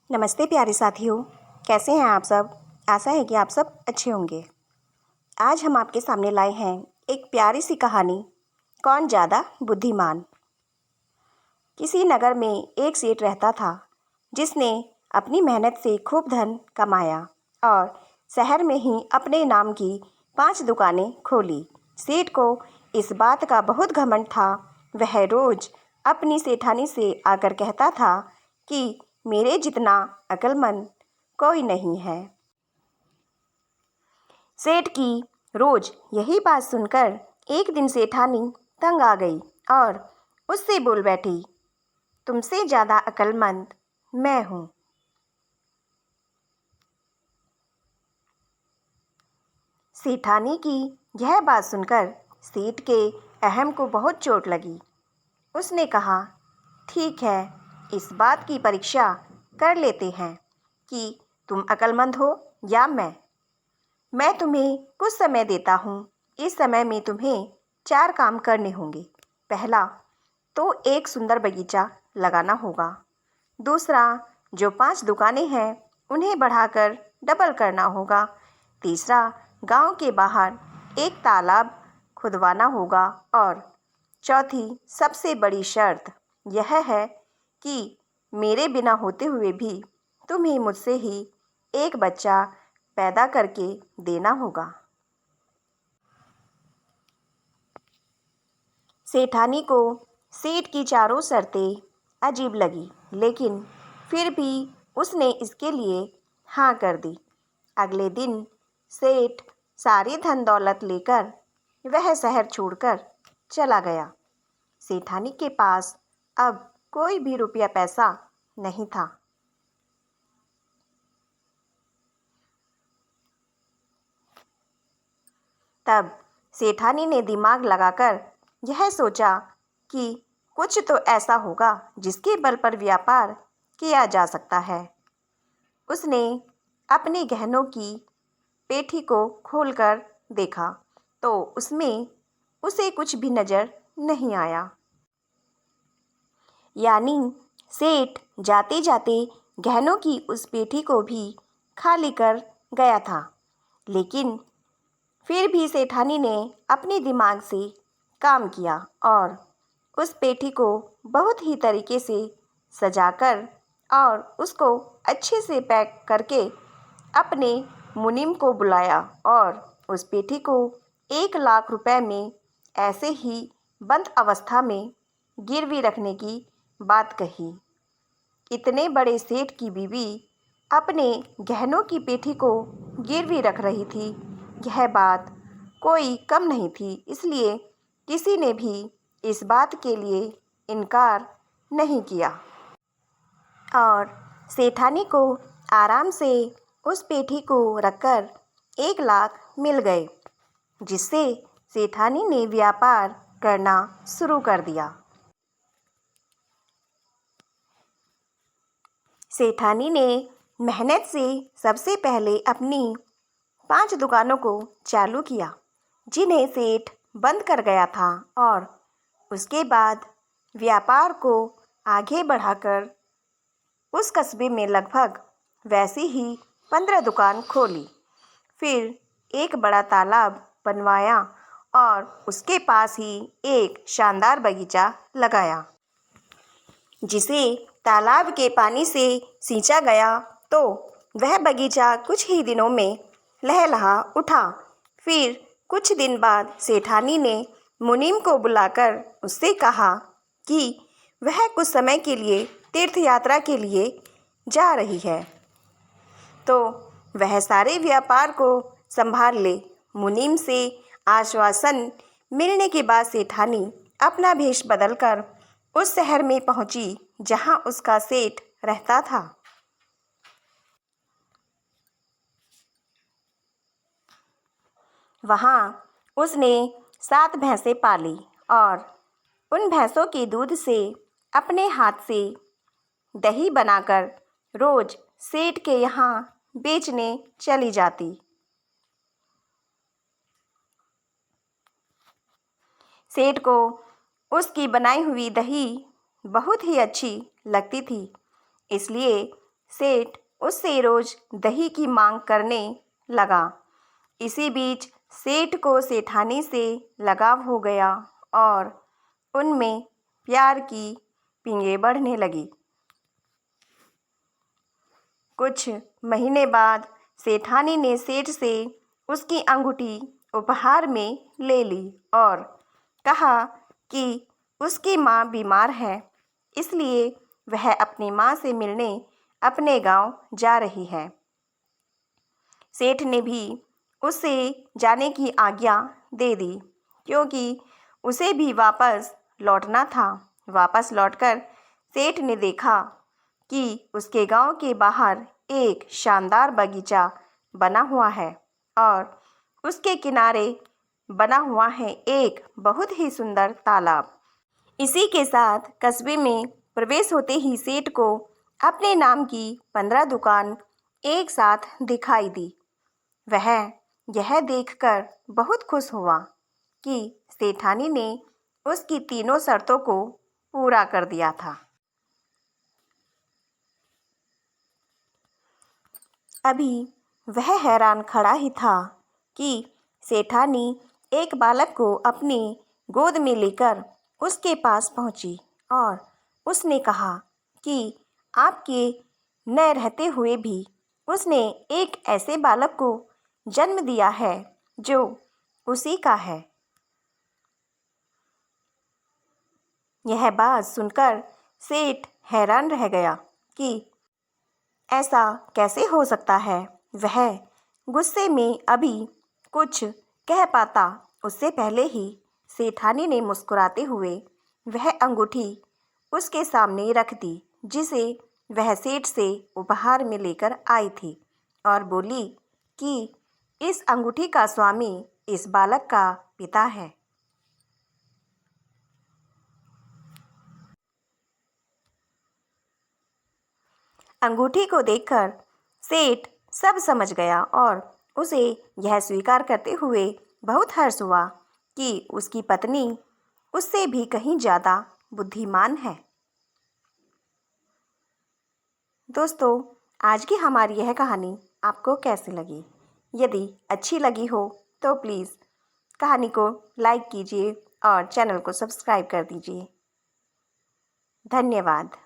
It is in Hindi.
नमस्ते प्यारे साथियों, कैसे हैं आप सब। आशा है कि आप सब अच्छे होंगे। आज हम आपके सामने लाए हैं एक प्यारी सी कहानी, कौन ज़्यादा बुद्धिमान। किसी नगर में एक सेठ रहता था जिसने अपनी मेहनत से खूब धन कमाया और शहर में ही अपने नाम की 5 दुकानें खोली। सेठ को इस बात का बहुत घमंड था। वह रोज़ अपनी सेठानी से आकर कहता था कि मेरे जितना अक्लमंद कोई नहीं है। सेठ की रोज यही बात सुनकर एक दिन सेठानी तंग आ गई और उससे बोल बैठी, तुमसे ज़्यादा अक्लमंद मैं हूँ। सेठानी की यह बात सुनकर सेठ के अहम को बहुत चोट लगी। उसने कहा, ठीक है, इस बात की परीक्षा कर लेते हैं कि तुम अक्लमंद हो या मैं तुम्हें कुछ समय देता हूँ। इस समय में तुम्हें 4 काम करने होंगे। पहला तो एक सुंदर बगीचा लगाना होगा। दूसरा, जो 5 दुकानें हैं उन्हें बढ़ाकर डबल करना होगा। तीसरा, गांव के बाहर एक तालाब खुदवाना होगा। और चौथी सबसे बड़ी शर्त यह है कि मेरे बिना होते हुए भी तुम्हें मुझसे ही एक बच्चा पैदा करके देना होगा। सेठानी को सेठ की चारों शर्तें अजीब लगी, लेकिन फिर भी उसने इसके लिए हाँ कर दी। अगले दिन सेठ सारी धन दौलत लेकर वह शहर छोड़कर चला गया। सेठानी के पास अब कोई भी रुपया पैसा नहीं था। तब सेठानी ने दिमाग लगाकर यह सोचा कि कुछ तो ऐसा होगा जिसके बल पर व्यापार किया जा सकता है। उसने अपने गहनों की पेटी को खोलकर देखा तो उसमें उसे कुछ भी नजर नहीं आया। यानी सेठ जाते जाते गहनों की उस पेटी को भी खाली कर गया था। लेकिन फिर भी सेठानी ने अपने दिमाग से काम किया और उस पेटी को बहुत ही तरीके से सजाकर और उसको अच्छे से पैक करके अपने मुनीम को बुलाया और उस पेटी को 1 लाख रुपए में ऐसे ही बंद अवस्था में गिरवी रखने की बात कही। इतने बड़े सेठ की बीवी अपने गहनों की पेटी को गिरवी रख रही थी, यह बात कोई कम नहीं थी। इसलिए किसी ने भी इस बात के लिए इनकार नहीं किया और सेठानी को आराम से उस पेटी को रखकर 1 लाख मिल गए, जिससे सेठानी ने व्यापार करना शुरू कर दिया। सेठानी ने मेहनत से सबसे पहले अपनी 5 दुकानों को चालू किया, जिन्हें सेठ बंद कर गया था, और उसके बाद व्यापार को आगे बढ़ाकर उस कस्बे में लगभग वैसी ही 15 दुकान खोली। फिर एक बड़ा तालाब बनवाया और उसके पास ही एक शानदार बगीचा लगाया, जिसे तालाब के पानी से सींचा गया तो वह बगीचा कुछ ही दिनों में लहलहा उठा। फिर कुछ दिन बाद सेठानी ने मुनीम को बुलाकर उससे कहा कि वह कुछ समय के लिए तीर्थ यात्रा के लिए जा रही है, तो वह सारे व्यापार को संभाल ले। मुनीम से आश्वासन मिलने के बाद सेठानी अपना भेष बदलकर उस शहर में पहुंची जहां उसका सेठ रहता था। वहां उसने 7 भैंसें पाली और उन भैंसों के दूध से अपने हाथ से दही बनाकर रोज सेठ के यहाँ बेचने चली जाती। सेठ को उसकी बनाई हुई दही बहुत ही अच्छी लगती थी, इसलिए सेठ उससे रोज दही की मांग करने लगा। इसी बीच सेठ को सेठानी से लगाव हो गया और उनमें प्यार की पींगें बढ़ने लगी। कुछ महीने बाद सेठानी ने सेठ से उसकी अंगूठी उपहार में ले ली और कहा कि उसकी माँ बीमार है, इसलिए वह अपनी माँ से मिलने अपने गांव जा रही है। सेठ ने भी उसे जाने की आज्ञा दे दी, क्योंकि उसे भी वापस लौटना था। वापस लौटकर सेठ ने देखा कि उसके गांव के बाहर एक शानदार बगीचा बना हुआ है और उसके किनारे बना हुआ है एक बहुत ही सुंदर तालाब। इसी के साथ कस्बे में प्रवेश होते ही सेठ को अपने नाम की 15 दुकान एक साथ दिखाई दी। वह यह देखकर बहुत खुश हुआ कि सेठानी ने उसकी तीनों शर्तों को पूरा कर दिया था। अभी वह हैरान खड़ा ही था कि सेठानी एक बालक को अपनी गोद में लेकर उसके पास पहुंची और उसने कहा कि आपके न रहते हुए भी उसने एक ऐसे बालक को जन्म दिया है जो उसी का है। यह बात सुनकर सेठ हैरान रह गया कि ऐसा कैसे हो सकता है। वह गुस्से में अभी कुछ कह पाता उससे पहले ही सेठानी ने मुस्कुराते हुए वह अंगूठी उसके सामने रख दी, जिसे वह सेठ से उपहार में लेकर आई थी, और बोली कि इस अंगूठी का स्वामी इस बालक का पिता है। अंगूठी को देखकर सेठ सब समझ गया और उसे यह स्वीकार करते हुए बहुत हर्ष हुआ कि उसकी पत्नी उससे भी कहीं ज़्यादा बुद्धिमान है। दोस्तों, आज की हमारी यह कहानी आपको कैसी लगी? यदि अच्छी लगी हो तो प्लीज़ कहानी को लाइक कीजिए और चैनल को सब्सक्राइब कर दीजिए। धन्यवाद।